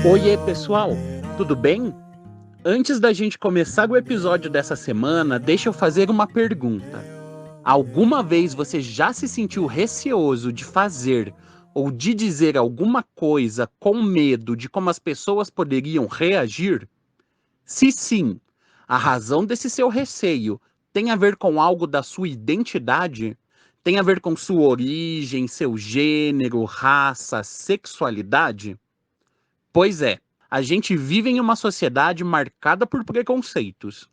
Oiê, pessoal, tudo bem? Antes da gente começar o episódio dessa semana, deixa eu fazer uma pergunta. Alguma vez você já se sentiu receoso de fazer ou de dizer alguma coisa com medo de como as pessoas poderiam reagir? Se sim, a razão desse seu receio tem a ver com algo da sua identidade? Tem a ver com sua origem, seu gênero, raça, sexualidade? Pois é, a gente vive em uma sociedade marcada por preconceitos.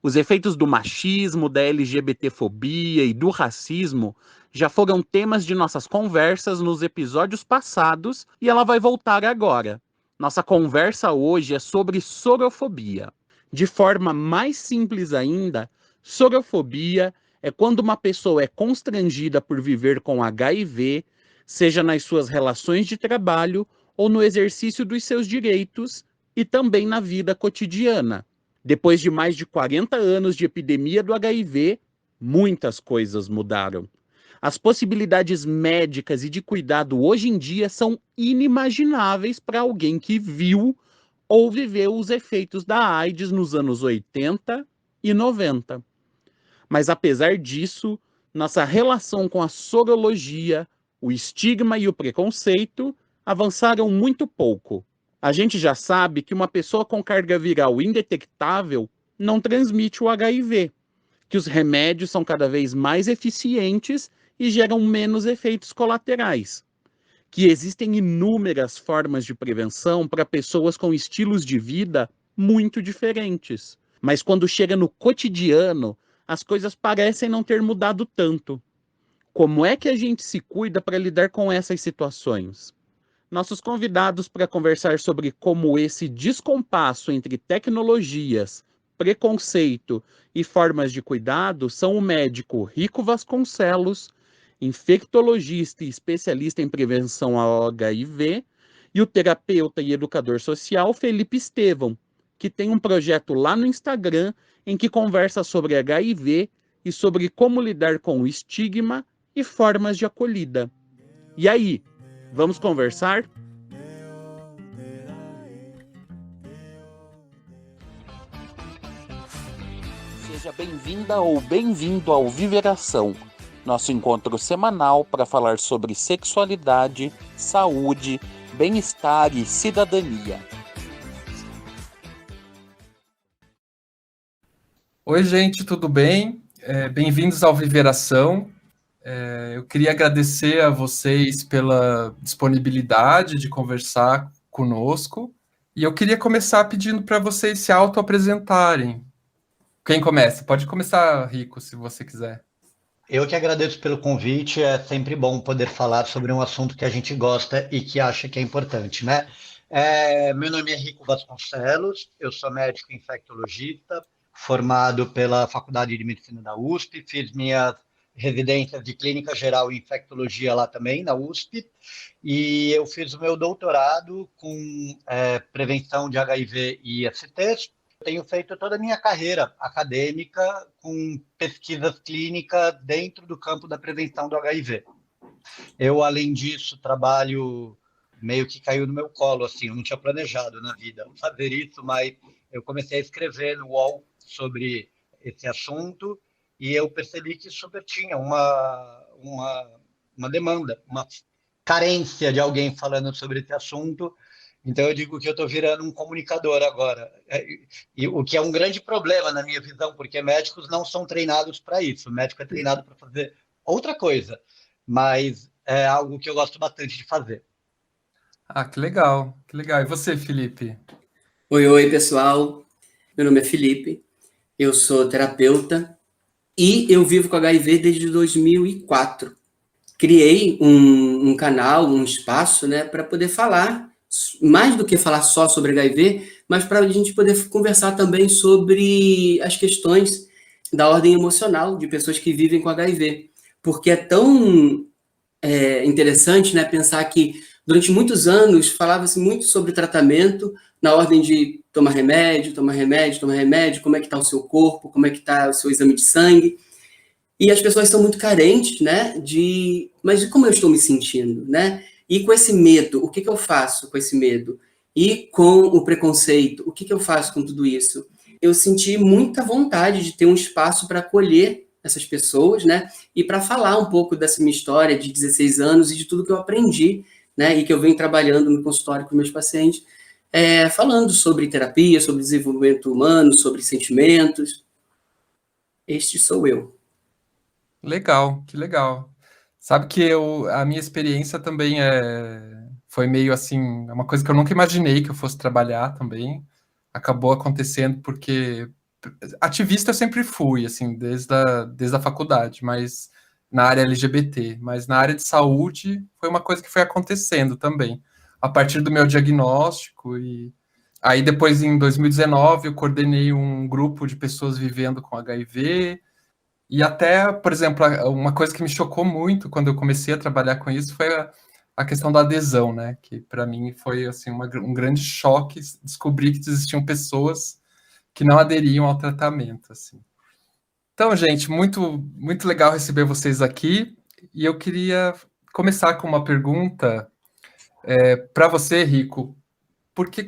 Os efeitos do machismo, da LGBTfobia e do racismo já foram temas de nossas conversas nos episódios passados e ela vai voltar agora. Nossa conversa hoje é sobre sorofobia. De forma mais simples ainda, sorofobia é quando uma pessoa é constrangida por viver com HIV, seja nas suas relações de trabalho ou no exercício dos seus direitos e também na vida cotidiana. Depois de mais de 40 anos de epidemia do HIV, muitas coisas mudaram. As possibilidades médicas e de cuidado hoje em dia são inimagináveis para alguém que viu ou viveu os efeitos da AIDS nos anos 80 e 90. Mas apesar disso, nossa relação com a sorologia, o estigma e o preconceito avançaram muito pouco. A gente já sabe que uma pessoa com carga viral indetectável não transmite o HIV, que os remédios são cada vez mais eficientes e geram menos efeitos colaterais, que existem inúmeras formas de prevenção para pessoas com estilos de vida muito diferentes. Mas quando chega no cotidiano, as coisas parecem não ter mudado tanto. Como é que a gente se cuida para lidar com essas situações? Nossos convidados para conversar sobre como esse descompasso entre tecnologias, preconceito e formas de cuidado são o médico Rico Vasconcelos, infectologista e especialista em prevenção ao HIV, e o terapeuta e educador social Felipe Estevão, que tem um projeto lá no Instagram em que conversa sobre HIV e sobre como lidar com o estigma e formas de acolhida. E aí, vamos conversar? Seja bem-vinda ou bem-vindo ao Viveração, nosso encontro semanal para falar sobre sexualidade, saúde, bem-estar e cidadania. Oi, gente, tudo bem? Bem-vindos ao Viveração. Eu queria agradecer a vocês pela disponibilidade de conversar conosco. E eu queria começar pedindo para vocês se auto-apresentarem. Quem começa? Pode começar, Rico, se você quiser. Eu que agradeço pelo convite, é sempre bom poder falar sobre um assunto que a gente gosta e que acha que é importante, né? Meu nome é Rico Vasconcelos, eu sou médico infectologista, formado pela Faculdade de Medicina da USP, fiz minha residência de clínica geral em infectologia lá também, na USP, e eu fiz o meu doutorado com prevenção de HIV e ISTs. Tenho feito toda a minha carreira acadêmica com pesquisas clínicas dentro do campo da prevenção do HIV. Eu, além disso, trabalho meio que caiu no meu colo, assim, eu não tinha planejado na vida fazer isso, mas eu comecei a escrever no UOL sobre esse assunto e eu percebi que super tinha uma demanda, uma carência de alguém falando sobre esse assunto. Então, eu digo que eu estou virando um comunicador agora, e o que é um grande problema na minha visão, porque médicos não são treinados para isso. O médico é treinado para fazer outra coisa, mas é algo que eu gosto bastante de fazer. Ah, que legal, que legal. E você, Felipe? Oi, pessoal. Meu nome é Felipe, eu sou terapeuta e eu vivo com HIV desde 2004. Criei um canal, um espaço, né, para poder falar, mais do que falar só sobre HIV, mas para a gente poder conversar também sobre as questões da ordem emocional de pessoas que vivem com HIV. Porque é tão interessante, né, pensar que durante muitos anos falava-se muito sobre tratamento na ordem de tomar remédio, como é que está o seu corpo, como é que está o seu exame de sangue. E as pessoas são muito carentes, né, mas como eu estou me sentindo, né? E com esse medo, o que eu faço com esse medo? E com o preconceito, o que eu faço com tudo isso? Eu senti muita vontade de ter um espaço para acolher essas pessoas, né? E para falar um pouco dessa minha história de 16 anos e de tudo que eu aprendi, né? E que eu venho trabalhando no consultório com meus pacientes, falando sobre terapia, sobre desenvolvimento humano, sobre sentimentos. Este sou eu. Legal, que legal. Sabe que a minha experiência também foi meio assim, é uma coisa que eu nunca imaginei que eu fosse trabalhar também. Acabou acontecendo porque ativista eu sempre fui, assim, desde a faculdade, mas na área LGBT, mas na área de saúde foi uma coisa que foi acontecendo também. A partir do meu diagnóstico e aí depois em 2019 eu coordenei um grupo de pessoas vivendo com HIV. E até, por exemplo, uma coisa que me chocou muito quando eu comecei a trabalhar com isso foi a questão da adesão, né? Que para mim foi assim um grande choque descobrir que existiam pessoas que não aderiam ao tratamento, assim. Então, gente, muito muito legal receber vocês aqui. E eu queria começar com uma pergunta para você, Rico. Por que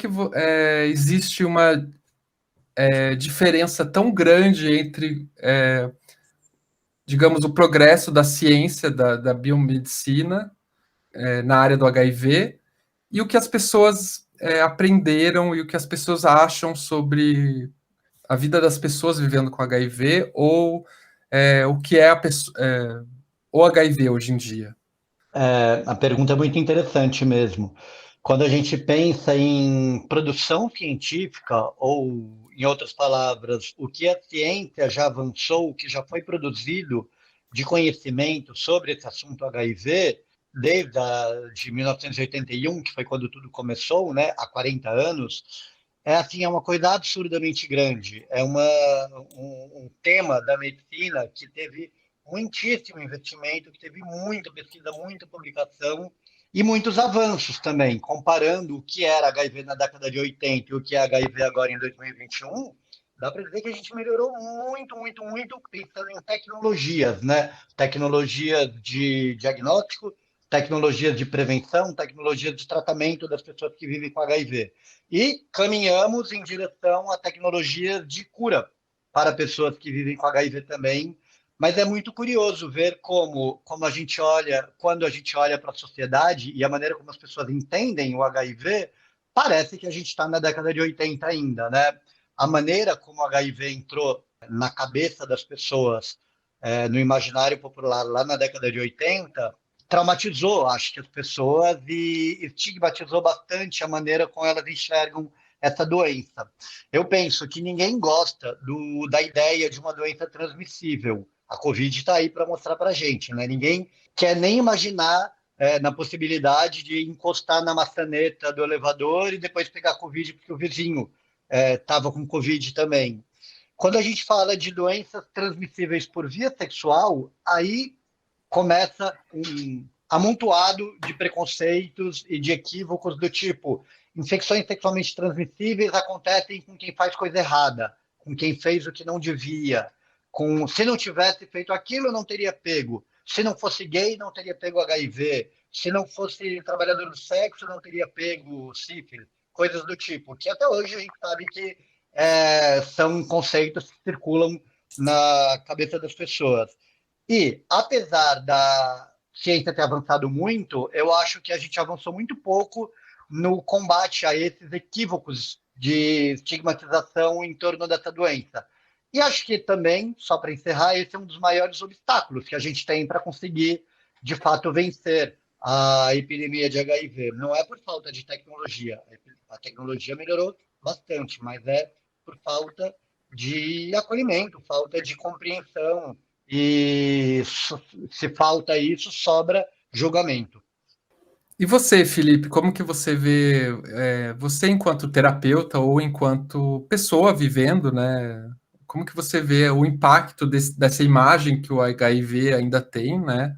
existe uma diferença tão grande entre digamos, o progresso da ciência, da biomedicina na área do HIV e o que as pessoas aprenderam e o que as pessoas acham sobre a vida das pessoas vivendo com HIV ou o que é o HIV hoje em dia. A pergunta é muito interessante mesmo. Quando a gente pensa em produção científica, ou, em outras palavras, o que a ciência já avançou, o que já foi produzido de conhecimento sobre esse assunto HIV, de 1981, que foi quando tudo começou, né, há 40 anos, é uma coisa absurdamente grande. Um tema da medicina que teve muitíssimo investimento, que teve muita pesquisa, muita publicação e muitos avanços também, comparando o que era HIV na década de 80 e o que é HIV agora em 2021, dá para dizer que a gente melhorou muito, muito, muito pensando em tecnologias, né? Tecnologias de diagnóstico, tecnologias de prevenção, tecnologias de tratamento das pessoas que vivem com HIV. E caminhamos em direção a tecnologias de cura para pessoas que vivem com HIV também. Mas é muito curioso ver como a gente olha, quando a gente olha para a sociedade e a maneira como as pessoas entendem o HIV, parece que a gente está na década de 80 ainda, né? A maneira como o HIV entrou na cabeça das pessoas, no imaginário popular lá na década de 80, traumatizou, acho que as pessoas e estigmatizou bastante a maneira como elas enxergam essa doença. Eu penso que ninguém gosta da ideia de uma doença transmissível. A Covid está aí para mostrar para a gente, né? Ninguém quer nem imaginar na possibilidade de encostar na maçaneta do elevador e depois pegar Covid porque o vizinho estava com Covid também. Quando a gente fala de doenças transmissíveis por via sexual, aí começa um amontoado de preconceitos e de equívocos do tipo: infecções sexualmente transmissíveis acontecem com quem faz coisa errada, com quem fez o que não devia, se não tivesse feito aquilo, não teria pego. Se não fosse gay, não teria pego HIV. Se não fosse trabalhador do sexo, não teria pego sífilis. Coisas do tipo, que até hoje a gente sabe que são conceitos que circulam na cabeça das pessoas. E, apesar da ciência ter avançado muito, eu acho que a gente avançou muito pouco no combate a esses equívocos de estigmatização em torno dessa doença. E acho que também, só para encerrar, esse é um dos maiores obstáculos que a gente tem para conseguir, de fato, vencer a epidemia de HIV. Não é por falta de tecnologia. A tecnologia melhorou bastante, mas é por falta de acolhimento, falta de compreensão. E se falta isso, sobra julgamento. E você, Felipe, como que você vê, você enquanto terapeuta ou enquanto pessoa vivendo, né? Como que você vê o impacto dessa imagem que o HIV ainda tem, né?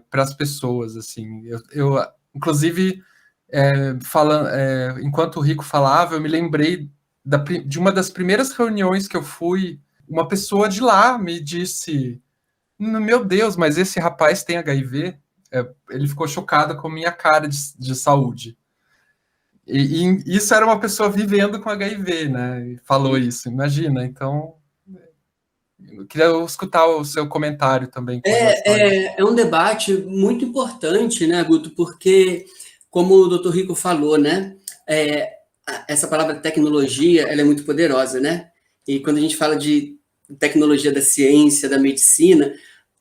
Para as pessoas, assim. Inclusive, enquanto o Rico falava, eu me lembrei de uma das primeiras reuniões que eu fui. Uma pessoa de lá me disse: Meu Deus, mas esse rapaz tem HIV? Ele ficou chocado com a minha cara de saúde. E isso era uma pessoa vivendo com HIV, né? E falou isso, imagina. Então, eu queria escutar o seu comentário também com relação a isso. É um debate muito importante, né, Guto? Porque, como o Dr. Rico falou, né, essa palavra tecnologia, ela é muito poderosa, né? E quando a gente fala de tecnologia da ciência, da medicina,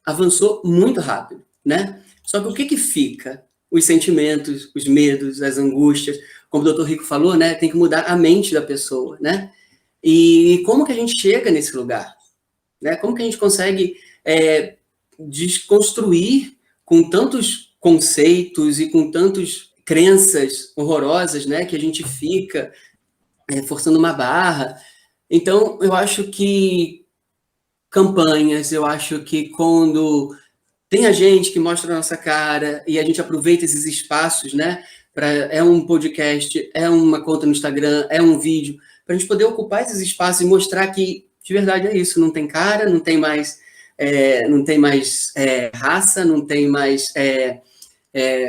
avançou muito rápido, né? Só que o que fica? Os sentimentos, os medos, as angústias, como o Dr. Rico falou, né, tem que mudar a mente da pessoa, né? E como que a gente chega nesse lugar? Né? Como que a gente consegue desconstruir com tantos conceitos e com tantas crenças horrorosas, né, que a gente fica forçando uma barra? Então, eu acho que campanhas, eu acho que quando tem a gente que mostra a nossa cara e a gente aproveita esses espaços, né, é um podcast, é uma conta no Instagram, é um vídeo, para a gente poder ocupar esses espaços e mostrar que, de verdade, é isso, não tem cara, não tem mais, raça, não tem mais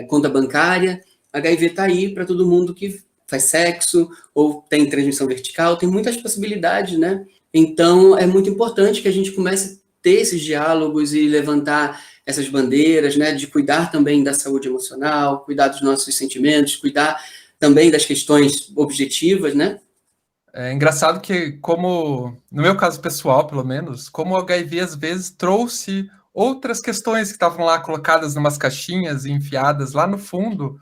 conta bancária. HIV está aí para todo mundo que faz sexo ou tem transmissão vertical, tem muitas possibilidades, né? Então, é muito importante que a gente comece a ter esses diálogos e levantar essas bandeiras, né, de cuidar também da saúde emocional, cuidar dos nossos sentimentos, cuidar também das questões objetivas, né? É engraçado que, como, no meu caso pessoal, pelo menos, como o HIV às vezes trouxe outras questões que estavam lá colocadas em umas caixinhas e enfiadas lá no fundo,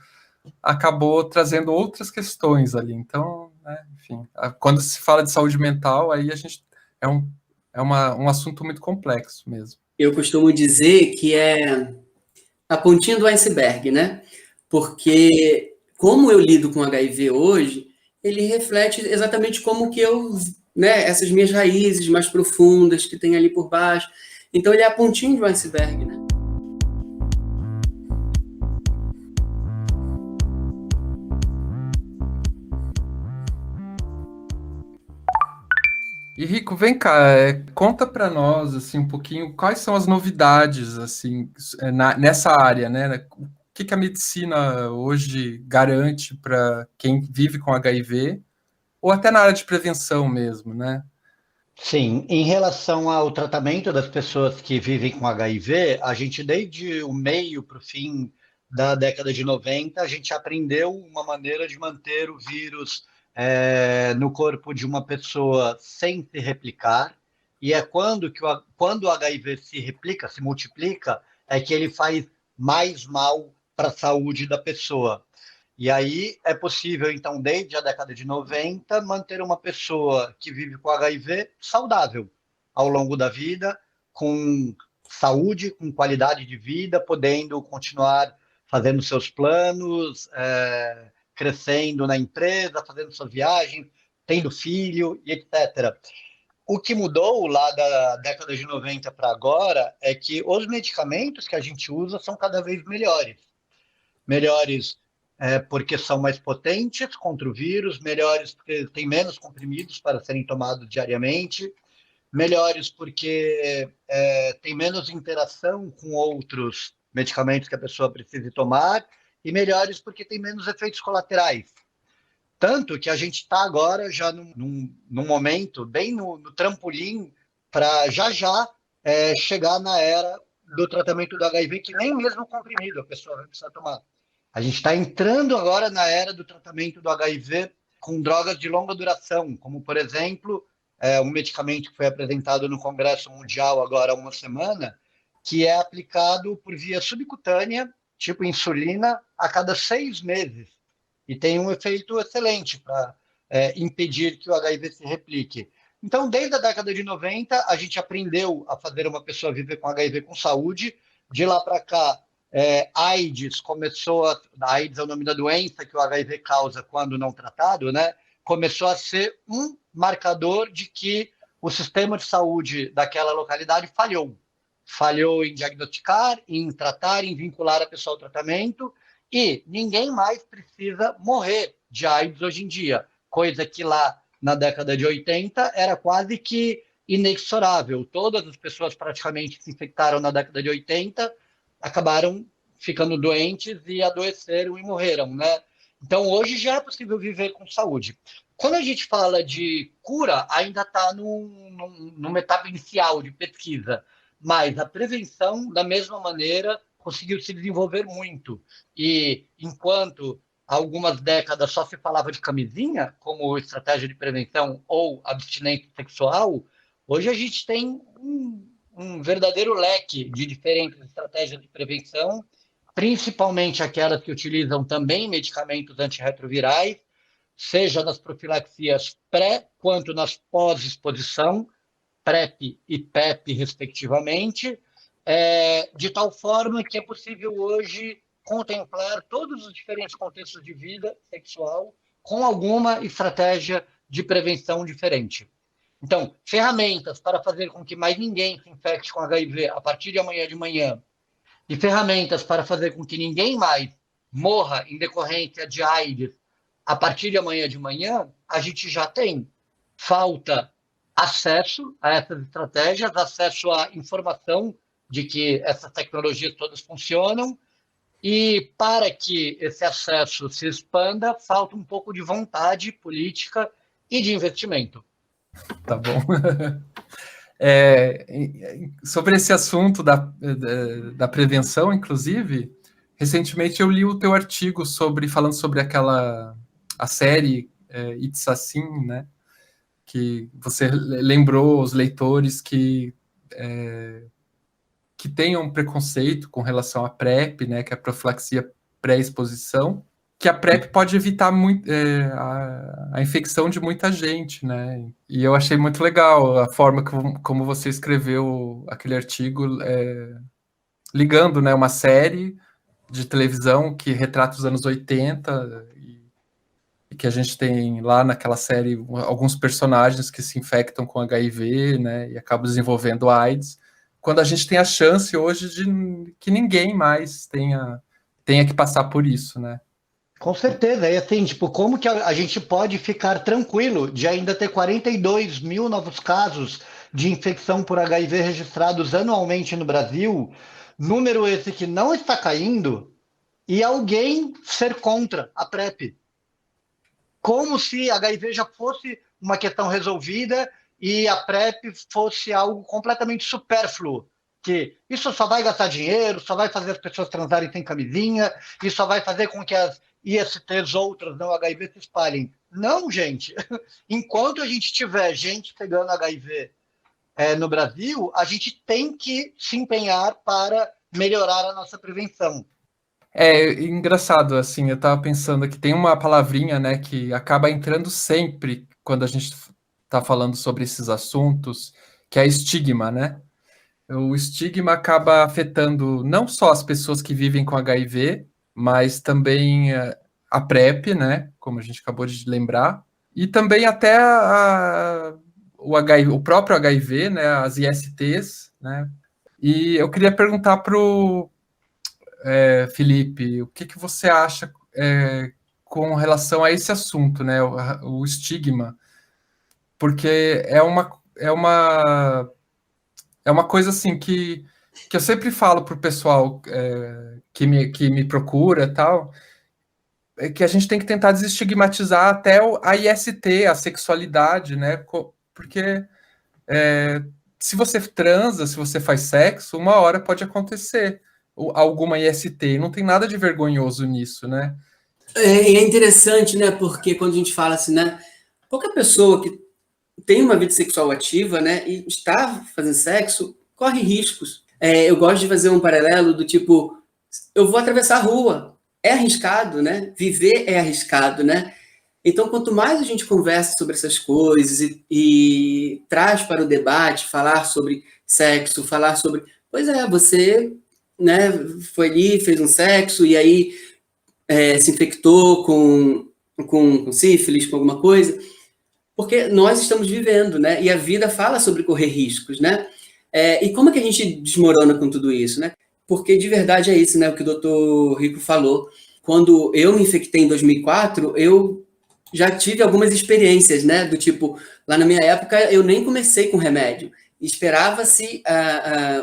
acabou trazendo outras questões ali. Então, né, enfim, quando se fala de saúde mental, aí a gente um assunto muito complexo mesmo. Eu costumo dizer que é a pontinha do iceberg, né? Porque como eu lido com HIV hoje, ele reflete exatamente como que eu, né, essas minhas raízes mais profundas que tem ali por baixo. Então ele é a pontinha do iceberg, né? E Rico, vem cá, conta para nós assim um pouquinho quais são as novidades assim nessa área, né? O que a medicina hoje garante para quem vive com HIV ou até na área de prevenção mesmo, né? Sim, em relação ao tratamento das pessoas que vivem com HIV, a gente desde o meio para o fim da década de 90, a gente aprendeu uma maneira de manter o vírus no corpo de uma pessoa sem se replicar, e é quando o HIV se replica, se multiplica, é que ele faz mais mal para a saúde da pessoa. E aí é possível, então, desde a década de 90, manter uma pessoa que vive com HIV saudável ao longo da vida, com saúde, com qualidade de vida, podendo continuar fazendo seus planos, crescendo na empresa, fazendo suas viagens, tendo filho e etc. O que mudou lá da década de 90 para agora é que os medicamentos que a gente usa são cada vez melhores. Melhores porque são mais potentes contra o vírus, melhores porque tem menos comprimidos para serem tomados diariamente, melhores porque tem menos interação com outros medicamentos que a pessoa precisa tomar, e melhores porque tem menos efeitos colaterais. Tanto que a gente está agora já num momento, bem no trampolim, para já chegar na era do tratamento do HIV, que nem mesmo comprimido a pessoa vai precisar tomar. A gente está entrando agora na era do tratamento do HIV com drogas de longa duração, como, por exemplo, um medicamento que foi apresentado no Congresso Mundial agora há uma semana, que é aplicado por via subcutânea, tipo insulina, a cada 6 meses. E tem um efeito excelente para impedir que o HIV se replique. Então, desde a década de 90, a gente aprendeu a fazer uma pessoa viver com HIV com saúde. De lá para cá, AIDS AIDS é o nome da doença que o HIV causa quando não tratado, né? Começou a ser um marcador de que o sistema de saúde daquela localidade falhou. Falhou em diagnosticar, em tratar, em vincular a pessoa ao tratamento, e ninguém mais precisa morrer de AIDS hoje em dia, coisa que lá na década de 80 era quase que inexorável. Todas as pessoas praticamente que se infectaram na década de 80 acabaram ficando doentes e adoeceram e morreram, né? Então, hoje já é possível viver com saúde. Quando a gente fala de cura, ainda está numa etapa inicial de pesquisa, mas a prevenção, da mesma maneira, conseguiu se desenvolver muito. E enquanto há algumas décadas só se falava de camisinha como estratégia de prevenção ou abstinência sexual, hoje a gente tem um verdadeiro leque de diferentes estratégias de prevenção, principalmente aquelas que utilizam também medicamentos antirretrovirais, seja nas profilaxias pré quanto nas pós-exposição, PrEP e PEP, respectivamente, de tal forma que é possível hoje contemplar todos os diferentes contextos de vida sexual com alguma estratégia de prevenção diferente. Então, ferramentas para fazer com que mais ninguém se infecte com HIV a partir de amanhã de manhã e ferramentas para fazer com que ninguém mais morra em decorrência de AIDS a partir de amanhã de manhã, a gente já tem. Falta acesso a essas estratégias, acesso à informação de que essas tecnologias todas funcionam, e para que esse acesso se expanda, falta um pouco de vontade política e de investimento. Tá bom. Sobre esse assunto da prevenção, inclusive, recentemente eu li o teu artigo falando sobre a série It's Assim, né? Que você lembrou os leitores que tenham preconceito com relação à PrEP, né? Que é a profilaxia pré-exposição, que a PrEP pode evitar a infecção de muita gente, né? E eu achei muito legal a forma como você escreveu aquele artigo, ligando, né, uma série de televisão que retrata os anos 80 e que a gente tem lá naquela série alguns personagens que se infectam com HIV, né, e acabam desenvolvendo AIDS, quando a gente tem a chance hoje de que ninguém mais tenha que passar por isso, né? Com certeza, é assim, tipo, como que a gente pode ficar tranquilo de ainda ter 42 mil novos casos de infecção por HIV registrados anualmente no Brasil, número esse que não está caindo, e alguém ser contra a PrEP? Como se HIV já fosse uma questão resolvida e a PrEP fosse algo completamente supérfluo, que isso só vai gastar dinheiro, só vai fazer as pessoas transarem sem camisinha, e só vai fazer com que as ISTs outras não HIV se espalhem. Não, gente. Enquanto a gente tiver gente pegando HIV no Brasil, a gente tem que se empenhar para melhorar a nossa prevenção. É engraçado, assim, eu tava pensando que tem uma palavrinha, né, que acaba entrando sempre quando a gente tá falando sobre esses assuntos, que é estigma, né? O estigma acaba afetando não só as pessoas que vivem com HIV, mas também a PrEP, né, como a gente acabou de lembrar, e também até o próprio HIV, né, as ISTs, né? E eu queria perguntar pro Felipe, o que você acha com relação a esse assunto, né, o estigma? Porque é uma coisa assim que eu sempre falo para o pessoal que me procura e tal, que a gente tem que tentar desestigmatizar até a IST, a sexualidade, né? Porque se você transa, se você faz sexo, uma hora pode acontecer alguma IST, não tem nada de vergonhoso nisso, né? É interessante, né? Porque quando a gente fala assim, né? Qualquer pessoa que tem uma vida sexual ativa, né? E está fazendo sexo, corre riscos. Eu gosto de fazer um paralelo do tipo, eu vou atravessar a rua, é arriscado, né? Viver é arriscado, né? Então, quanto mais a gente conversa sobre essas coisas e traz para o debate, falar sobre sexo, falar sobre... Pois você, né, foi ali, fez um sexo e aí se infectou com sífilis, com alguma coisa, porque nós estamos vivendo, né? E a vida fala sobre correr riscos, né? E como é que a gente desmorona com tudo isso, né? Porque de verdade é isso, né? O que o Dr. Rico falou. Quando eu me infectei em 2004, eu já tive algumas experiências, né? Do tipo, lá na minha época, eu nem comecei com remédio. Esperava-se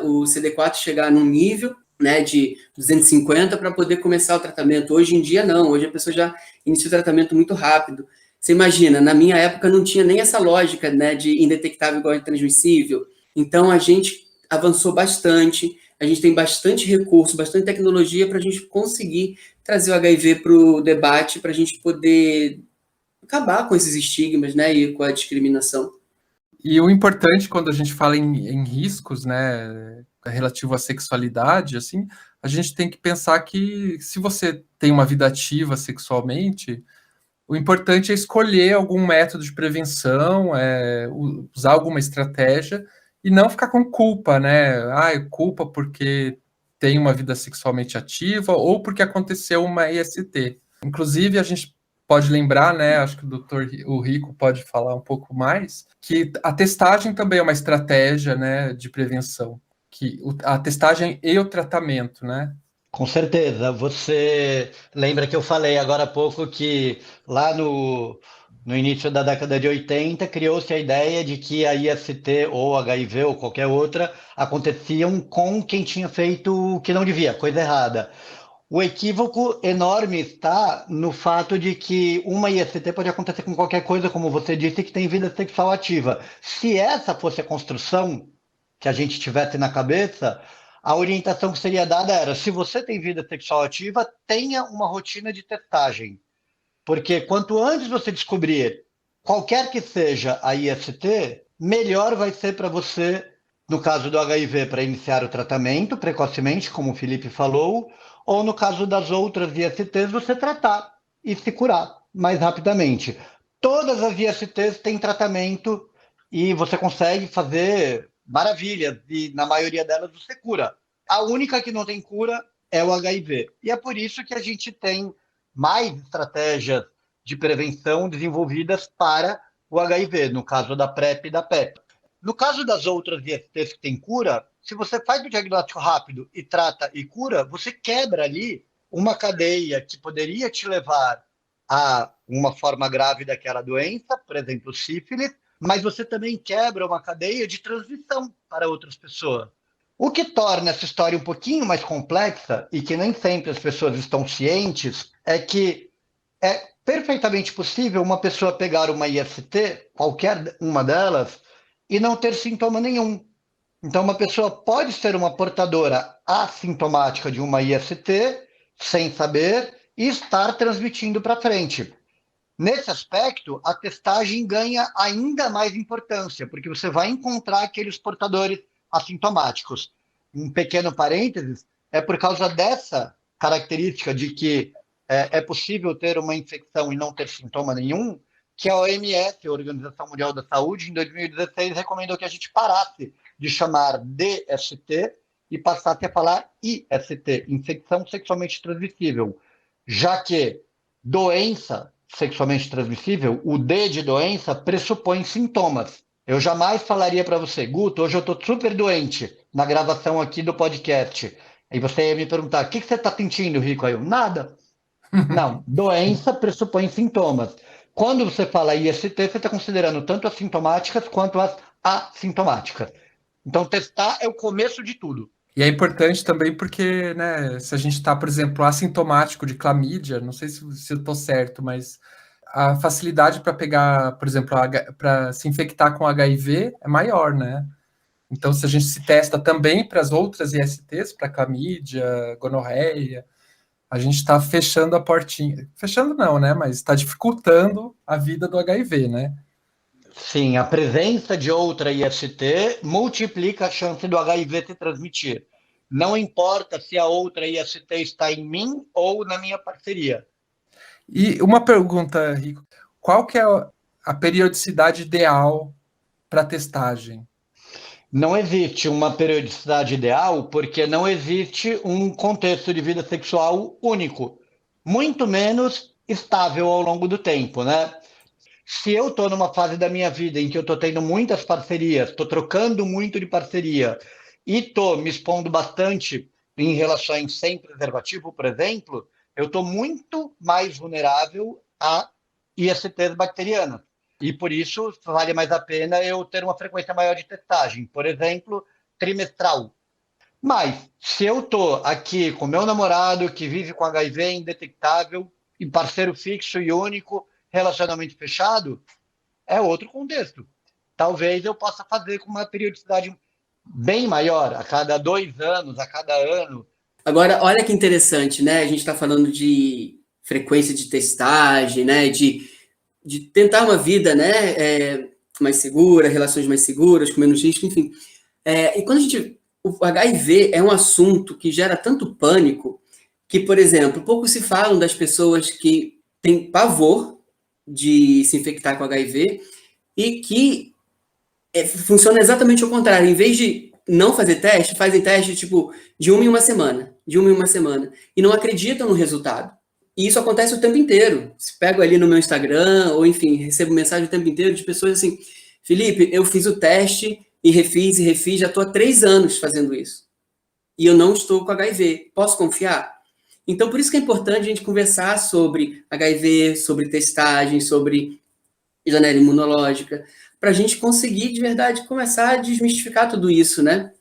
o CD4 chegar num nível, né, de 250 para poder começar o tratamento. Hoje em dia, não. Hoje a pessoa já inicia o tratamento muito rápido. Você imagina, na minha época não tinha nem essa lógica, né, de indetectável igual a intransmissível. Então, a gente avançou bastante, a gente tem bastante recurso, bastante tecnologia para a gente conseguir trazer o HIV para o debate, para a gente poder acabar com esses estigmas, né, e com a discriminação. E o importante quando a gente fala em riscos, né, relativo à sexualidade, assim, a gente tem que pensar que se você tem uma vida ativa sexualmente, o importante é escolher algum método de prevenção, usar alguma estratégia e não ficar com culpa, né? Culpa porque tem uma vida sexualmente ativa ou porque aconteceu uma IST. Inclusive, a gente pode lembrar, né? Acho que o Rico pode falar um pouco mais, que a testagem também é uma estratégia, né, de prevenção. A testagem e o tratamento, né? Com certeza. Você lembra que eu falei agora há pouco que lá no início da década de 80 criou-se a ideia de que a IST ou HIV ou qualquer outra aconteciam com quem tinha feito o que não devia, coisa errada. O equívoco enorme está no fato de que uma IST pode acontecer com qualquer coisa, como você disse, que tem vida sexual ativa. Se essa fosse a construção que a gente tivesse na cabeça, a orientação que seria dada era: se você tem vida sexual ativa, tenha uma rotina de testagem. Porque quanto antes você descobrir qualquer que seja a IST, melhor vai ser para você, no caso do HIV, para iniciar o tratamento precocemente, como o Felipe falou, ou no caso das outras ISTs, você tratar e se curar mais rapidamente. Todas as ISTs têm tratamento e você consegue fazer maravilhas, e na maioria delas você cura. A única que não tem cura é o HIV. E é por isso que a gente tem mais estratégias de prevenção desenvolvidas para o HIV, no caso da PrEP e da PEP. No caso das outras ISTs que têm cura, se você faz o diagnóstico rápido e trata e cura, você quebra ali uma cadeia que poderia te levar a uma forma grave daquela doença, por exemplo, sífilis, mas você também quebra uma cadeia de transmissão para outras pessoas. O que torna essa história um pouquinho mais complexa e que nem sempre as pessoas estão cientes é que é perfeitamente possível uma pessoa pegar uma IST, qualquer uma delas, e não ter sintoma nenhum. Então, uma pessoa pode ser uma portadora assintomática de uma IST, sem saber, e estar transmitindo para frente. Nesse aspecto, a testagem ganha ainda mais importância, porque você vai encontrar aqueles portadores assintomáticos. Um pequeno parênteses, é por causa dessa característica de que é possível ter uma infecção e não ter sintoma nenhum, que a OMS, a Organização Mundial da Saúde, em 2016, recomendou que a gente parasse de chamar DST e passasse a falar IST, infecção sexualmente transmissível, já que doença sexualmente transmissível, o D de doença pressupõe sintomas. Eu jamais falaria para você: Guto, hoje eu estou super doente, na gravação aqui do podcast. Aí você ia me perguntar: o que você está sentindo, Rico? Aí eu: nada. Não, doença pressupõe sintomas. Quando você fala IST, você está considerando tanto as sintomáticas quanto as assintomáticas. Então, testar é o começo de tudo. E é importante também porque, né, se a gente está, por exemplo, assintomático de clamídia, não sei se eu estou certo, mas a facilidade para pegar, por exemplo, para se infectar com HIV é maior, né? Então, se a gente se testa também para as outras ISTs, para clamídia, gonorreia, a gente está fechando a portinha. Fechando não, né? Mas está dificultando a vida do HIV, né? Sim, a presença de outra IST multiplica a chance do HIV se transmitir. Não importa se a outra IST está em mim ou na minha parceria. E uma pergunta, Rico. Qual que é a periodicidade ideal para testagem? Não existe uma periodicidade ideal porque não existe um contexto de vida sexual único, muito menos estável ao longo do tempo, né? Se eu estou numa fase da minha vida em que eu estou tendo muitas parcerias, estou trocando muito de parceria e estou me expondo bastante em relações sem preservativo, por exemplo, eu estou muito mais vulnerável a ISTs bacterianas. E por isso vale mais a pena eu ter uma frequência maior de testagem, por exemplo, trimestral. Mas se eu estou aqui com meu namorado que vive com HIV indetectável, e parceiro fixo e único, relacionamento fechado, é outro contexto. Talvez eu possa fazer com uma periodicidade bem maior, a cada 2 anos, a cada ano. Agora, olha que interessante, né? A gente está falando de frequência de testagem, né? De tentar uma vida, né? Mais segura, relações mais seguras, com menos risco, enfim. E quando a gente... O HIV é um assunto que gera tanto pânico que, por exemplo, pouco se falam das pessoas que têm pavor de se infectar com HIV e que funciona exatamente ao contrário. Em vez de não fazer teste, fazem teste, tipo, de uma em uma semana. De uma em uma semana. E não acreditam no resultado. E isso acontece o tempo inteiro. Se pego ali no meu Instagram, ou enfim, recebo mensagem o tempo inteiro de pessoas assim, Felipe, eu fiz o teste e refiz, já estou há 3 anos fazendo isso. E eu não estou com HIV. Posso confiar? Então, por isso que é importante a gente conversar sobre HIV, sobre testagem, sobre janela imunológica, para a gente conseguir, de verdade, começar a desmistificar tudo isso, né?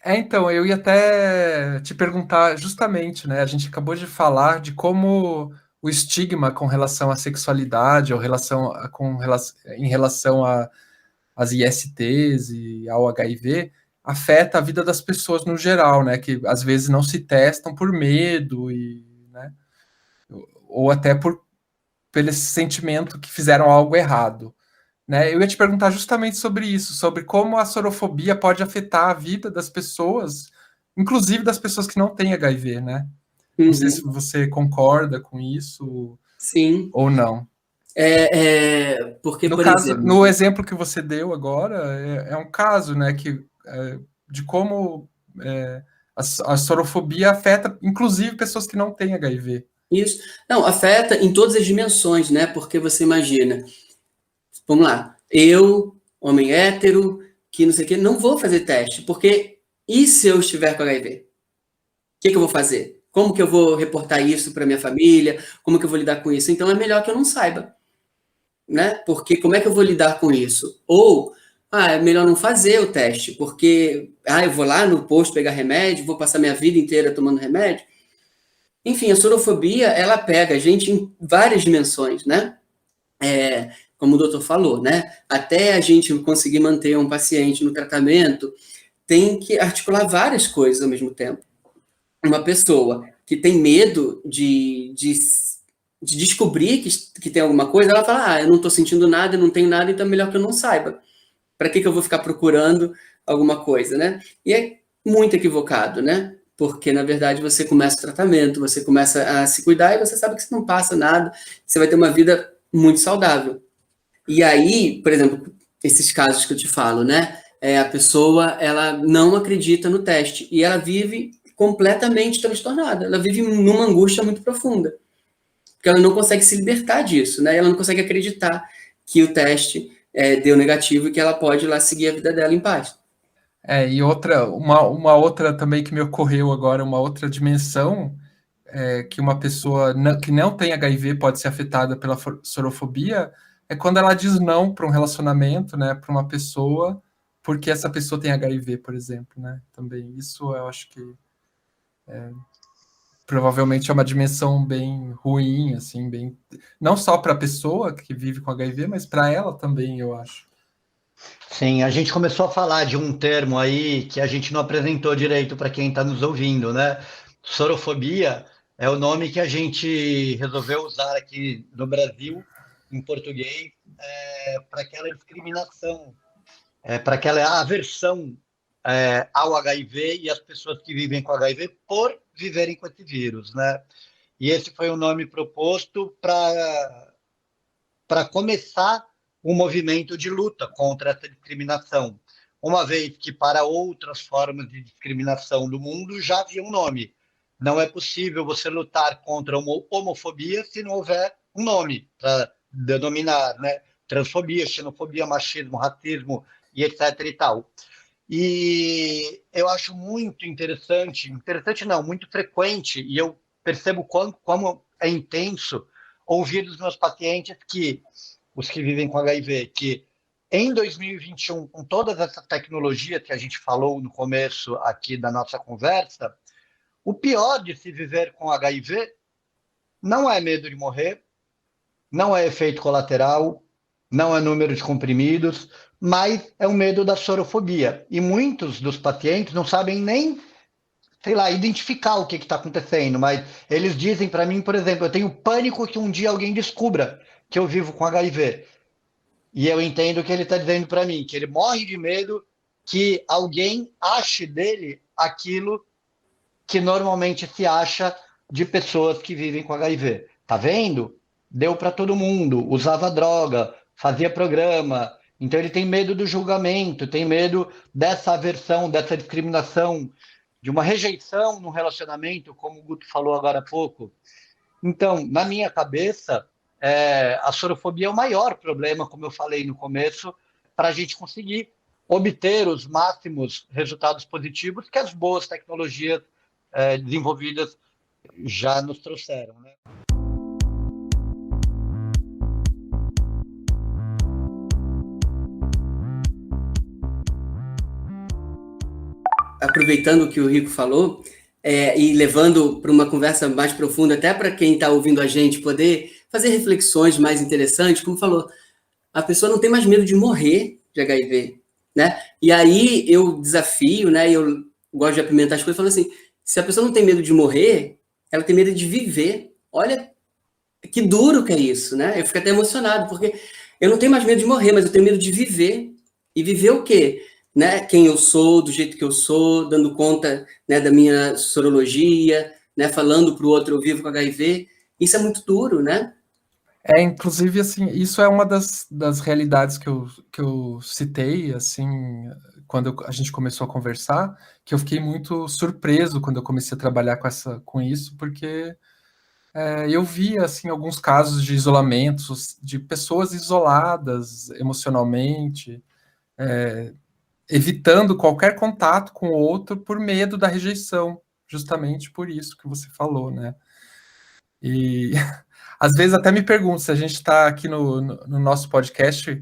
Então, eu ia até te perguntar justamente, né? A gente acabou de falar de como o estigma com relação à sexualidade, ou em relação às ISTs e ao HIV, afeta a vida das pessoas no geral, né? Que às vezes não se testam por medo, né? Ou até pelo esse sentimento que fizeram algo errado. Né? Eu ia te perguntar justamente sobre isso, sobre como a sorofobia pode afetar a vida das pessoas, inclusive das pessoas que não têm HIV, né? Não sei se você concorda com isso. Sim. Ou não. Porque, no por caso, exemplo... No exemplo que você deu agora, é um caso, né, de como a sorofobia afeta, inclusive, pessoas que não têm HIV. Isso. Não, afeta em todas as dimensões, né? Porque você imagina, vamos lá, eu, homem hétero, que não sei o quê, não vou fazer teste, porque e se eu estiver com HIV? O que eu vou fazer? Como que eu vou reportar isso para minha família? Como que eu vou lidar com isso? Então é melhor que eu não saiba, né? Porque como é que eu vou lidar com isso? Ou, é melhor não fazer o teste, porque, eu vou lá no posto pegar remédio, vou passar minha vida inteira tomando remédio. Enfim, a sorofobia, ela pega a gente em várias dimensões, né? Como o doutor falou, né? Até a gente conseguir manter um paciente no tratamento, tem que articular várias coisas ao mesmo tempo. Uma pessoa que tem medo de descobrir que tem alguma coisa, ela fala, eu não estou sentindo nada, eu não tenho nada, então é melhor que eu não saiba. Para que eu vou ficar procurando alguma coisa, né? E é muito equivocado, né? Porque, na verdade, você começa o tratamento, você começa a se cuidar e você sabe que se não passa nada, você vai ter uma vida muito saudável. E aí, por exemplo, esses casos que eu te falo, né? A pessoa, ela não acredita no teste e ela vive completamente transtornada. Ela vive numa angústia muito profunda. Porque ela não consegue se libertar disso, né? Ela não consegue acreditar que o teste deu negativo e que ela pode ir lá seguir a vida dela em paz. E uma outra também que me ocorreu agora, uma outra dimensão, que uma pessoa que não tem HIV pode ser afetada pela sorofobia, é quando ela diz não para um relacionamento, né, para uma pessoa, porque essa pessoa tem HIV, por exemplo, né? Também isso eu acho que provavelmente é uma dimensão bem ruim, assim, não só para a pessoa que vive com HIV, mas para ela também, eu acho. Sim, a gente começou a falar de um termo aí que a gente não apresentou direito para quem está nos ouvindo, né? Sorofobia é o nome que a gente resolveu usar aqui no Brasil, em português, para aquela discriminação, para aquela aversão ao HIV e às pessoas que vivem com HIV por viverem com esse vírus, né? E esse foi o nome proposto para começar um movimento de luta contra essa discriminação, uma vez que para outras formas de discriminação do mundo já havia um nome. Não é possível você lutar contra a homofobia se não houver um nome para denominar, né? Transfobia, xenofobia, machismo, racismo e etc. e tal. E eu acho muito interessante não, muito frequente, e eu percebo como é intenso ouvir dos meus pacientes que, os que vivem com HIV, que em 2021, com todas essas tecnologias que a gente falou no começo aqui da nossa conversa, o pior de se viver com HIV não é medo de morrer, não é efeito colateral, não é número de comprimidos, mas é o medo da sorofobia. E muitos dos pacientes não sabem nem, sei lá, identificar o que está acontecendo, mas eles dizem para mim, por exemplo, eu tenho pânico que um dia alguém descubra que eu vivo com HIV. E eu entendo que ele está dizendo para mim, que ele morre de medo que alguém ache dele aquilo que normalmente se acha de pessoas que vivem com HIV. Tá vendo? Deu para todo mundo, usava droga, fazia programa. Então ele tem medo do julgamento, tem medo dessa aversão, dessa discriminação, de uma rejeição no relacionamento, como o Guto falou agora há pouco. Então, na minha cabeça, a sorofobia é o maior problema, como eu falei no começo, para a gente conseguir obter os máximos resultados positivos que as boas tecnologias desenvolvidas já nos trouxeram, né? Aproveitando o que o Rico falou, e levando para uma conversa mais profunda, até para quem está ouvindo a gente poder fazer reflexões mais interessantes, como falou, a pessoa não tem mais medo de morrer de HIV, né? E aí eu desafio, né? Eu gosto de apimentar as coisas, falando assim, se a pessoa não tem medo de morrer, ela tem medo de viver. Olha que duro que é isso, né? Eu fico até emocionado, porque eu não tenho mais medo de morrer, mas eu tenho medo de viver. E viver o quê? Né? Quem eu sou, do jeito que eu sou, dando conta, né, da minha sorologia, né, falando para o outro, eu vivo com HIV. Isso é muito duro, né? Inclusive, assim, isso é uma das realidades que eu citei, assim, quando a gente começou a conversar, que eu fiquei muito surpreso quando eu comecei a trabalhar com isso, porque eu vi, assim, alguns casos de isolamento, de pessoas isoladas emocionalmente, evitando qualquer contato com o outro por medo da rejeição, justamente por isso que você falou, né? E às vezes até me pergunto se a gente está aqui no nosso podcast,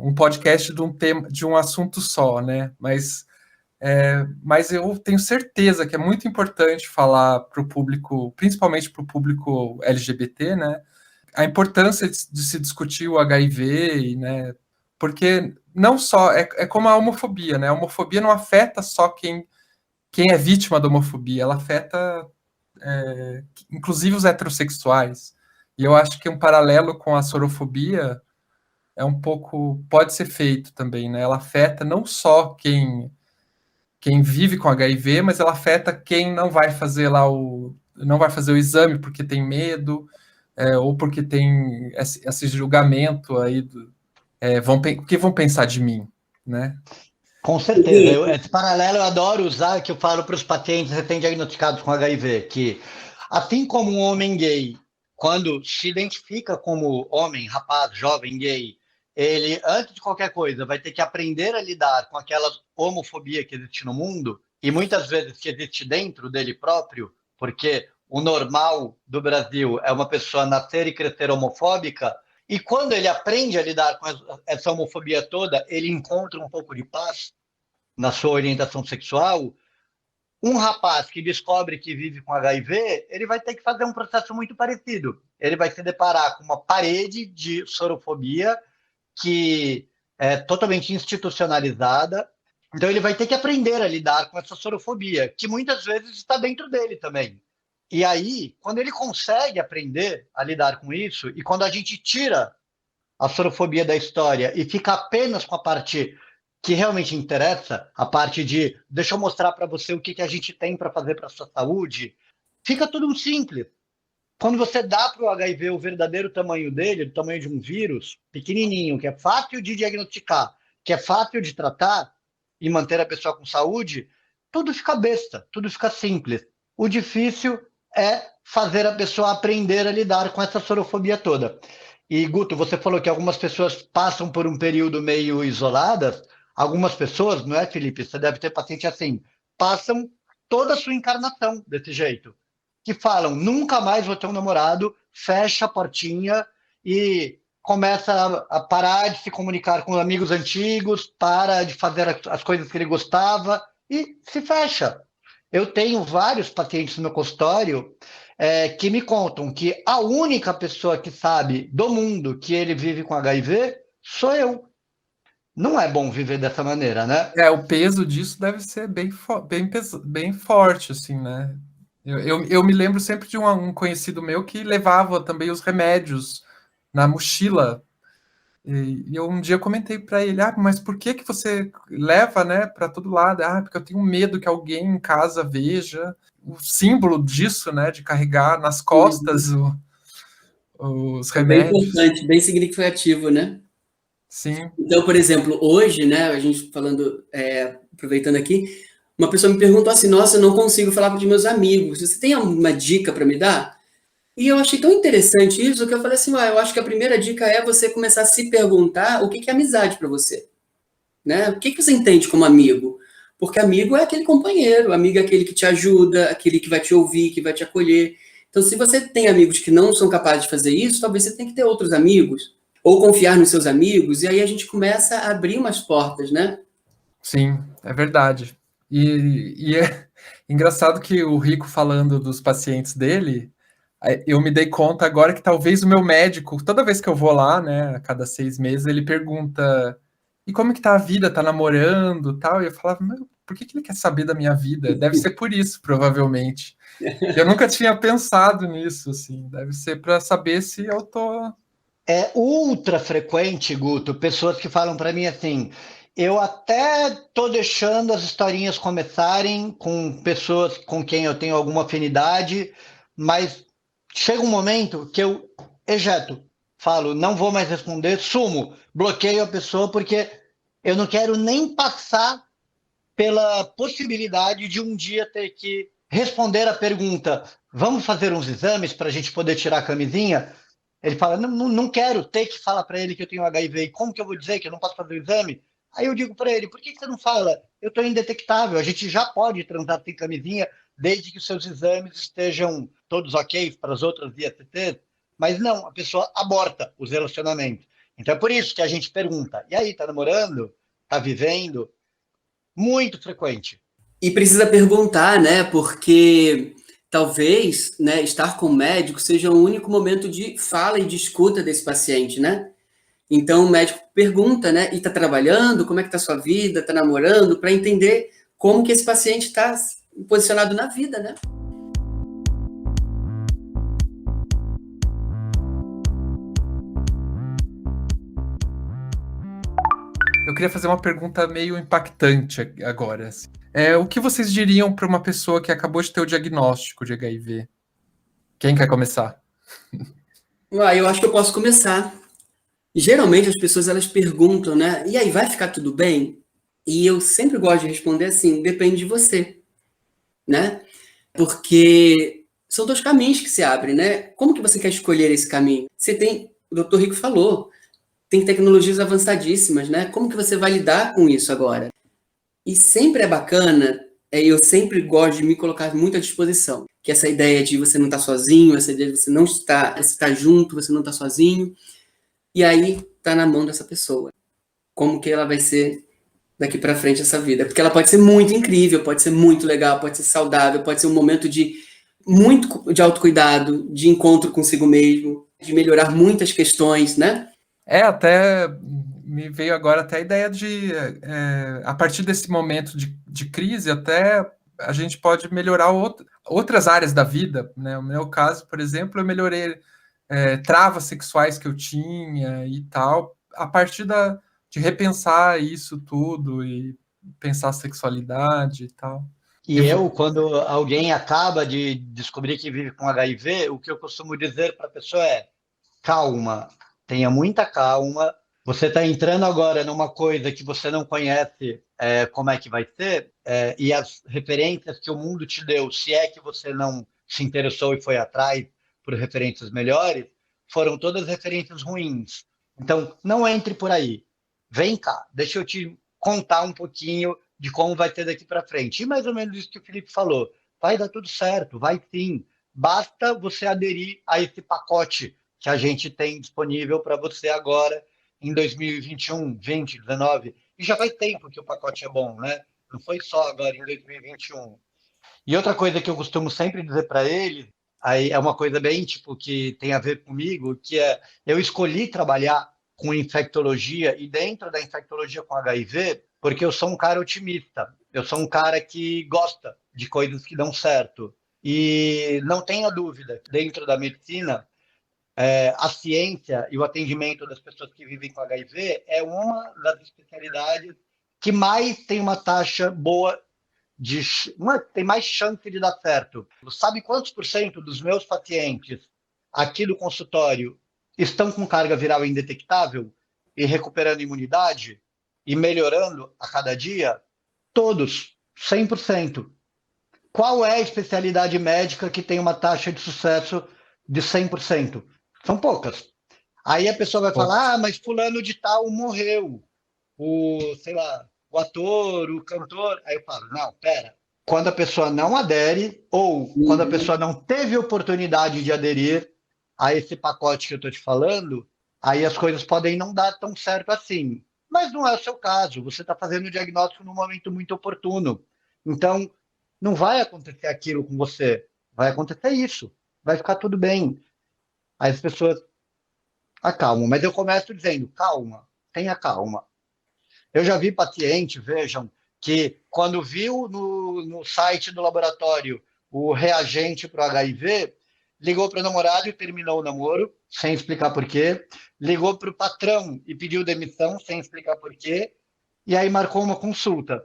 um podcast de um tema, de um assunto só, né? Mas eu tenho certeza que é muito importante falar para o público, principalmente para o público LGBT, né? A importância de se discutir o HIV, né? Porque não só é como a homofobia, né? A homofobia não afeta só quem é vítima da homofobia, ela afeta inclusive os heterossexuais. E eu acho que um paralelo com a sorofobia pode ser feito também, né? Ela afeta não só quem vive com HIV, mas ela afeta quem não vai fazer não vai fazer o exame porque tem medo, ou porque tem esse julgamento aí o que vão pensar de mim, né? Com certeza. Esse paralelo eu adoro usar, que eu falo para os pacientes recém-diagnosticados com HIV, que assim como um homem gay, quando se identifica como homem, rapaz, jovem, gay, ele, antes de qualquer coisa, vai ter que aprender a lidar com aquela homofobia que existe no mundo, e muitas vezes que existe dentro dele próprio, porque o normal do Brasil é uma pessoa nascer e crescer homofóbica, e quando ele aprende a lidar com essa homofobia toda, ele encontra um pouco de paz na sua orientação sexual. Um rapaz que descobre que vive com HIV, ele vai ter que fazer um processo muito parecido. Ele vai se deparar com uma parede de sorofobia que é totalmente institucionalizada. Então ele vai ter que aprender a lidar com essa sorofobia, que muitas vezes está dentro dele também. E aí, quando ele consegue aprender a lidar com isso, e quando a gente tira a sorofobia da história e fica apenas com a parte que realmente interessa, a parte de deixa eu mostrar para você o que a gente tem para fazer para a sua saúde, fica tudo simples. Quando você dá para o HIV o verdadeiro tamanho dele, o tamanho de um vírus, pequenininho, que é fácil de diagnosticar, que é fácil de tratar e manter a pessoa com saúde, tudo fica besta, tudo fica simples. O difícil é fazer a pessoa aprender a lidar com essa sorofobia toda. E, Guto, você falou que algumas pessoas passam por um período meio isoladas. Algumas pessoas, não é, Felipe? Você deve ter paciente assim, passam toda a sua encarnação desse jeito. Que falam, nunca mais vou ter um namorado, fecha a portinha e começa a parar de se comunicar com amigos antigos, para de fazer as coisas que ele gostava e se fecha. Eu tenho vários pacientes no meu consultório que me contam que a única pessoa que sabe do mundo que ele vive com HIV sou eu. Não é bom viver dessa maneira, né? O peso disso deve ser bem forte, assim, né? Eu me lembro sempre de um conhecido meu que levava também os remédios na mochila. E eu um dia comentei para ele, mas por que você leva, né, para todo lado? Porque eu tenho medo que alguém em casa veja o símbolo disso, né, de carregar nas costas os Bem remédios. importante, bem significativo, né? Sim. Então, por exemplo, hoje, né, a gente falando, aproveitando aqui, uma pessoa me perguntou assim, nossa, eu não consigo falar com os meus amigos, você tem alguma dica para me dar? E eu achei tão interessante isso que eu falei assim, eu acho que a primeira dica é você começar a se perguntar o que é amizade para você, né? O que você entende como amigo? Porque amigo é aquele companheiro, amigo é aquele que te ajuda, aquele que vai te ouvir, que vai te acolher. Então, se você tem amigos que não são capazes de fazer isso, talvez você tenha que ter outros amigos, ou confiar nos seus amigos, e aí a gente começa a abrir umas portas, né? Sim, é verdade. E é engraçado que o Rico falando dos pacientes dele, eu me dei conta agora que talvez o meu médico, toda vez que eu vou lá, né, a cada 6 meses, ele pergunta, e como que tá a vida, tá namorando, tal? E eu falava, meu, por que ele quer saber da minha vida? Deve ser por isso, provavelmente. Eu nunca tinha pensado nisso, assim, deve ser para saber se eu tô... É ultra frequente, Guto, pessoas que falam para mim assim, eu até tô deixando as historinhas começarem com pessoas com quem eu tenho alguma afinidade, mas chega um momento que eu ejeto, falo, não vou mais responder, sumo, bloqueio a pessoa porque eu não quero nem passar pela possibilidade de um dia ter que responder a pergunta, vamos fazer uns exames para a gente poder tirar a camisinha? Ele fala, não quero ter que falar para ele que eu tenho HIV. E como que eu vou dizer que eu não posso fazer o exame? Aí eu digo para ele, por que você não fala? Eu estou indetectável, a gente já pode transar sem camisinha, desde que os seus exames estejam todos ok para as outras ISTs. Mas não, a pessoa aborta os relacionamentos. Então é por isso que a gente pergunta, e aí, tá namorando? Tá vivendo? Muito frequente. E precisa perguntar, né? Porque talvez, né, estar com o médico seja o único momento de fala e de escuta desse paciente, né? Então o médico pergunta, né? E tá trabalhando? Como é que tá a sua vida? Tá namorando? Para entender como que esse paciente está posicionado na vida, né? Eu queria fazer uma pergunta meio impactante agora. Assim. O que vocês diriam para uma pessoa que acabou de ter o diagnóstico de HIV? Quem quer começar? Eu acho que eu posso começar. Geralmente as pessoas elas perguntam, né? E aí, vai ficar tudo bem? E eu sempre gosto de responder assim, depende de você, né? Porque são dois caminhos que se abrem, né? Como que você quer escolher esse caminho? Você tem, o Dr. Rico falou, tem tecnologias avançadíssimas, né? Como que você vai lidar com isso agora? E sempre é bacana, eu sempre gosto de me colocar muito à disposição, que essa ideia de você não estar sozinho, essa ideia de você não estar junto, você não estar sozinho, e aí tá na mão dessa pessoa. Como que ela vai ser daqui para frente essa vida? Porque ela pode ser muito incrível, pode ser muito legal, pode ser saudável, pode ser um momento de muito de autocuidado, de encontro consigo mesmo, de melhorar muitas questões, né? Até me veio agora até a ideia de, a partir desse momento de crise, até a gente pode melhorar outras áreas da vida, né? No meu caso, por exemplo, eu melhorei travas sexuais que eu tinha e tal, a partir de repensar isso tudo e pensar a sexualidade e tal. E eu, quando alguém acaba de descobrir que vive com HIV, o que eu costumo dizer para a pessoa é: calma, tenha muita calma. Você está entrando agora numa coisa que você não conhece como é que vai ser, e as referências que o mundo te deu, se é que você não se interessou e foi atrás por referências melhores, foram todas referências ruins. Então, não entre por aí. Vem cá, deixa eu te contar um pouquinho de como vai ser daqui para frente. E mais ou menos isso que o Felipe falou. Vai dar tudo certo, vai sim. Basta você aderir a esse pacote que a gente tem disponível para você agora, em 2021, 20, 19. E já faz tempo que o pacote é bom, né? Não foi só agora em 2021. E outra coisa que eu costumo sempre dizer para ele, aí é uma coisa bem tipo que tem a ver comigo, que é eu escolhi trabalhar com infectologia e dentro da infectologia com HIV, porque eu sou um cara otimista. Eu sou um cara que gosta de coisas que dão certo. E não tenha dúvida, dentro da medicina, a ciência e o atendimento das pessoas que vivem com HIV é uma das especialidades que mais tem uma taxa boa tem mais chance de dar certo. Sabe quantos por cento dos meus pacientes aqui do consultório estão com carga viral indetectável e recuperando imunidade e melhorando a cada dia? Todos, 100%. Qual é a especialidade médica que tem uma taxa de sucesso de 100%? São poucas. Aí a pessoa vai falar, mas fulano de tal morreu. Sei lá, o ator, o cantor. Aí eu falo, não, pera. Quando a pessoa não adere, ou quando a pessoa não teve oportunidade de aderir a esse pacote que eu estou te falando, aí as coisas podem não dar tão certo assim. Mas não é o seu caso. Você está fazendo o diagnóstico num momento muito oportuno. Então, não vai acontecer aquilo com você. Vai acontecer isso. Vai ficar tudo bem. Aí as pessoas acalmam. Mas eu começo dizendo, calma, tenha calma. Eu já vi paciente, vejam, que quando viu no site do laboratório o reagente para o HIV, ligou para o namorado e terminou o namoro, sem explicar por quê. Ligou para o patrão e pediu demissão, sem explicar por quê. E aí marcou uma consulta.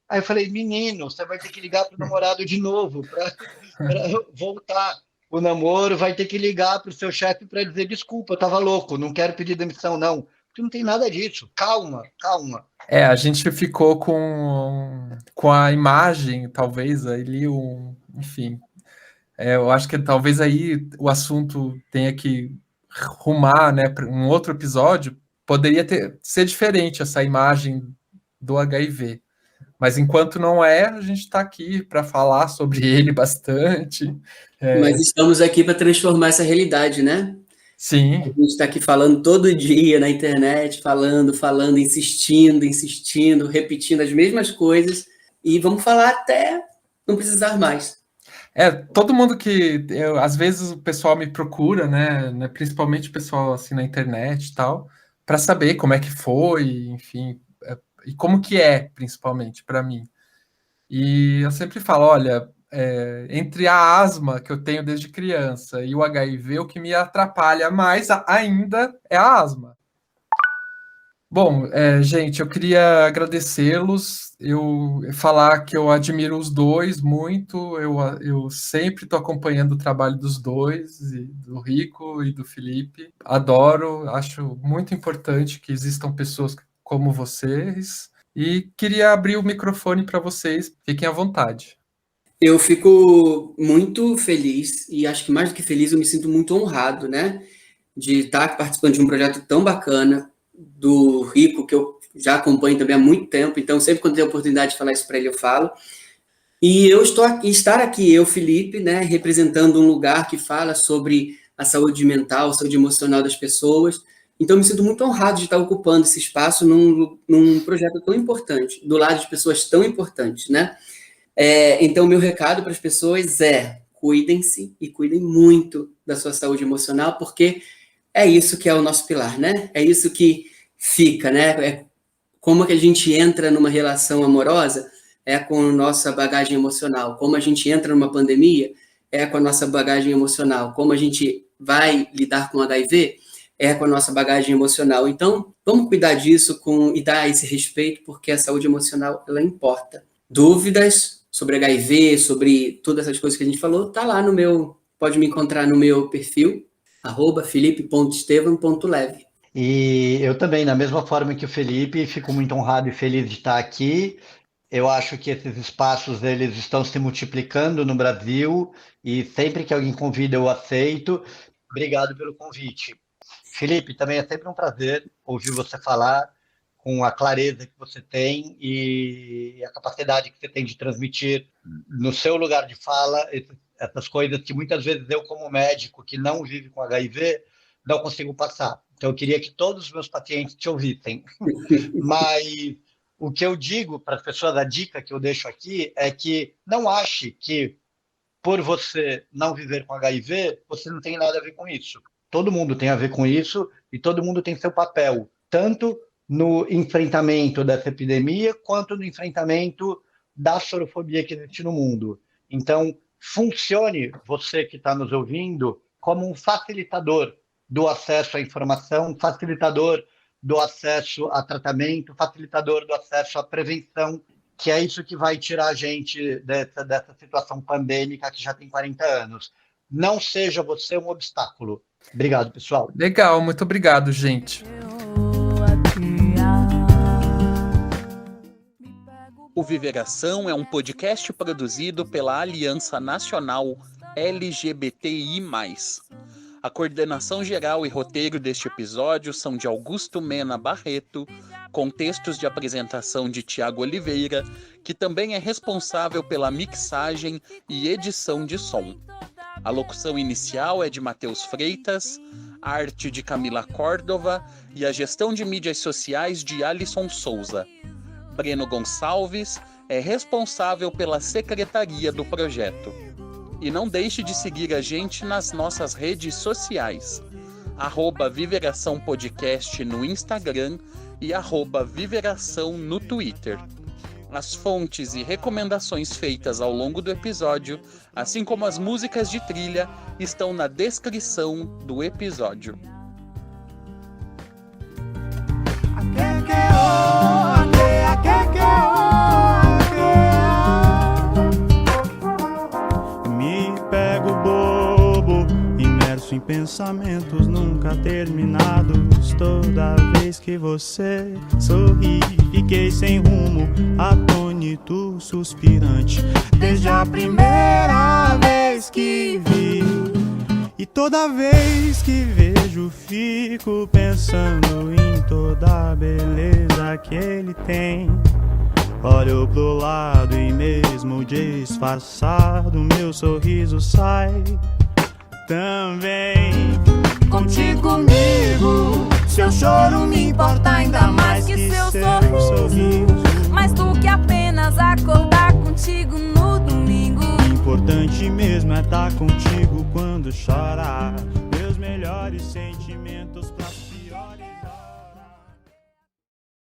Aí eu falei, menino, você vai ter que ligar para o namorado de novo para voltar o namoro, vai ter que ligar para o seu chefe para dizer, desculpa, eu estava louco, não quero pedir demissão, não. Porque não tem nada disso. Calma, calma. A gente ficou com a imagem, talvez, ali, enfim. Eu acho que talvez aí o assunto tenha que rumar, né, para um outro episódio. Poderia ser diferente essa imagem do HIV. Mas enquanto não é, a gente está aqui para falar sobre ele bastante. Mas estamos aqui para transformar essa realidade, né? Sim. A gente está aqui falando todo dia na internet, falando, insistindo, repetindo as mesmas coisas, e vamos falar até não precisar mais. Todo mundo às vezes o pessoal me procura, né, principalmente o pessoal assim na internet e tal, para saber como é que foi, enfim, e como que é, principalmente para mim. E eu sempre falo, olha, entre a asma que eu tenho desde criança e o HIV, o que me atrapalha mais ainda é a asma. Bom, gente, eu queria agradecê-los, eu falar que eu admiro os dois muito, eu sempre estou acompanhando o trabalho dos dois, do Rico e do Felipe, adoro, acho muito importante que existam pessoas como vocês, e queria abrir o microfone para vocês, fiquem à vontade. Eu fico muito feliz, e acho que mais do que feliz, eu me sinto muito honrado, né, de estar participando de um projeto tão bacana, do Rico, que eu já acompanho também há muito tempo, então sempre quando tenho a oportunidade de falar isso para ele, eu falo. E estar aqui, eu, Felipe, né, representando um lugar que fala sobre a saúde mental, a saúde emocional das pessoas. Então, me sinto muito honrado de estar ocupando esse espaço num projeto tão importante, do lado de pessoas tão importantes, né? Então, meu recado para as pessoas é: cuidem-se e cuidem muito da sua saúde emocional, porque é isso que é o nosso pilar, né? É isso que fica, né? É como que a gente entra numa relação amorosa, com a nossa bagagem emocional. Como a gente entra numa pandemia, com a nossa bagagem emocional. Como a gente vai lidar com o HIV, com a nossa bagagem emocional. Então, vamos cuidar disso e dar esse respeito, porque a saúde emocional, ela importa. Dúvidas sobre HIV, sobre todas essas coisas que a gente falou, tá lá pode me encontrar no meu perfil, @felipe.estevam.leve. E eu também, da mesma forma que o Felipe, fico muito honrado e feliz de estar aqui. Eu acho que esses espaços eles estão se multiplicando no Brasil e sempre que alguém convida eu aceito. Obrigado pelo convite. Felipe, também é sempre um prazer ouvir você falar com a clareza que você tem e a capacidade que você tem de transmitir no seu lugar de fala Essas coisas que muitas vezes eu, como médico que não vive com HIV, não consigo passar. Então, eu queria que todos os meus pacientes te ouvissem. Mas o que eu digo para as pessoas, a dica que eu deixo aqui é que não ache que, por você não viver com HIV, você não tem nada a ver com isso. Todo mundo tem a ver com isso e todo mundo tem seu papel, tanto no enfrentamento dessa epidemia, quanto no enfrentamento da sorofobia que existe no mundo. Então, funcione, você que está nos ouvindo, como um facilitador do acesso à informação, facilitador do acesso a tratamento, facilitador do acesso à prevenção, que é isso que vai tirar a gente dessa situação pandêmica que já tem 40 anos. Não seja você um obstáculo. Obrigado, pessoal. Legal, muito obrigado, gente. O Viveração é um podcast produzido pela Aliança Nacional LGBTI+. A coordenação geral e roteiro deste episódio são de Augusto Mena Barreto, com textos de apresentação de Tiago Oliveira, que também é responsável pela mixagem e edição de som. A locução inicial é de Matheus Freitas, a arte de Camila Córdova e a gestão de mídias sociais de Alisson Souza. Breno Gonçalves é responsável pela secretaria do projeto. E não deixe de seguir a gente nas nossas redes sociais, @Viveração Podcast no Instagram e @Viveração no Twitter. As fontes e recomendações feitas ao longo do episódio, assim como as músicas de trilha, estão na descrição do episódio. Me pego bobo, imerso em pensamentos nunca terminados. Toda vez que você sorri, fiquei sem rumo, atônito, suspirante, desde a primeira vez que vi. E toda vez que vejo, fico pensando em toda a beleza que ele tem. Olho pro lado e mesmo disfarçado, meu sorriso sai também. Contigo comigo, seu choro me importa ainda mais que seu sorriso. Mais do que apenas acordar contigo no domingo. Importante mesmo é estar contigo quando chorar. Meus melhores sentimentos pra